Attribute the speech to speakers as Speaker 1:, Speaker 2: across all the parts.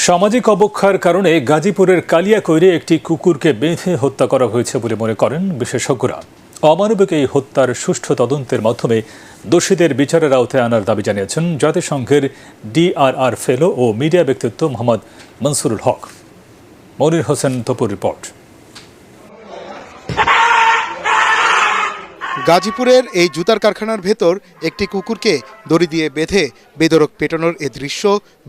Speaker 1: সামাজিক অবক্ষয়ের কারণে গাজীপুরের কালিয়াকৈরে একটি কুকুরকে বেঁধে হত্যা করা হয়েছে বলে মনে করেন বিশেষজ্ঞরা। অমানবিক এই হত্যার সুষ্ঠু তদন্তের মাধ্যমে দোষীদের বিচারের আওতায় আনার দাবি জানিয়েছেন জাতিসংঘের DRR ফেলো ও মিডিয়া ব্যক্তিত্ব মোহাম্মদ মনসুরুল হক। মনির হোসেন তপুর রিপোর্ট।
Speaker 2: গাজীপুরের এই জুতার কারখানার ভেতর একটি কুকুরকে দড়ি দিয়ে বেঁধে বেধড়ক পেটানোর এ দৃশ্য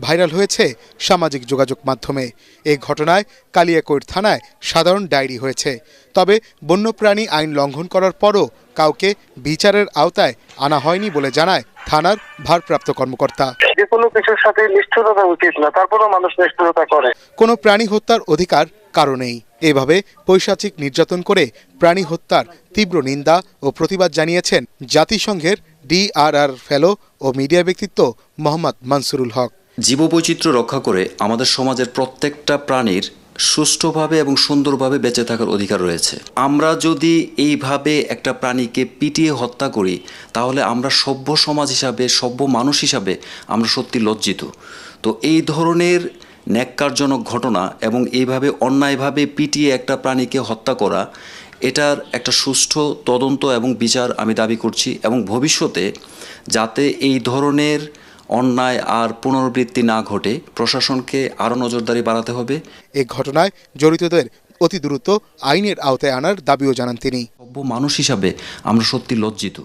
Speaker 2: ভাইরাল হয়েছে সামাজিক যোগাযোগ মাধ্যমে। এই ঘটনায় কালিয়াকৈর থানায় সাধারণ ডায়েরি হয়েছে। তবে বন্যপ্রাণী আইন লঙ্ঘন করার পরও কাউকে বিচারের আওতায় আনা হয়নি বলে জানায় থানার ভারপ্রাপ্ত কর্মকর্তা।
Speaker 3: যে কোনো কিছুর সাথে নিষ্ঠুরতা উচিত না, তারপরেও মানুষ নিষ্ঠুরতা করে।
Speaker 2: কোনো প্রাণী হত্যার অধিকার কারো নেই। এভাবে পৈশাচিক নির্যাতন করে প্রাণী হত্যার তীব্র নিন্দা ও প্রতিবাদ জানিয়েছেন জাতিসংঘের DRR ফেলো ও মিডিয়া ব্যক্তিত্ব মোহাম্মদ মনসুরুল হক।
Speaker 4: জীববৈচিত্র্য রক্ষা করে আমাদের সমাজের প্রত্যেকটা প্রাণীর সুষ্ঠুভাবে এবং সুন্দরভাবে বেঁচে থাকার অধিকার রয়েছে। আমরা যদি এইভাবে একটা প্রাণীকে পিটিয়ে হত্যা করি তাহলে আমরা সভ্য সমাজ হিসাবে, সভ্য মানুষ হিসাবে আমরা সত্যি লজ্জিত। তো এই ধরনের ন্যাক্কারজনক ঘটনা এবং এইভাবে অন্যায়ভাবে পিটিয়ে একটা প্রাণীকে হত্যা করা, এটার একটা সুষ্ঠু তদন্ত এবং বিচার আমি দাবি করছি এবং ভবিষ্যতে যাতে এই ধরনের অন্যায় আর পুনরাবৃত্তি না ঘটে প্রশাসনকে আরও নজরদারি বাড়াতে হবে।
Speaker 2: এই ঘটনায় জড়িতদের অতি দ্রুত আইনের আওতায় আনার দাবিও জানান তিনি।
Speaker 4: সভ্য মানুষ হিসাবে আমরা সত্যি লজ্জিত।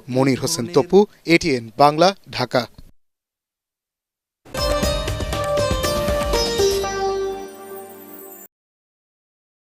Speaker 2: মনির হোসেন তপু, ATN বাংলা, ঢাকা।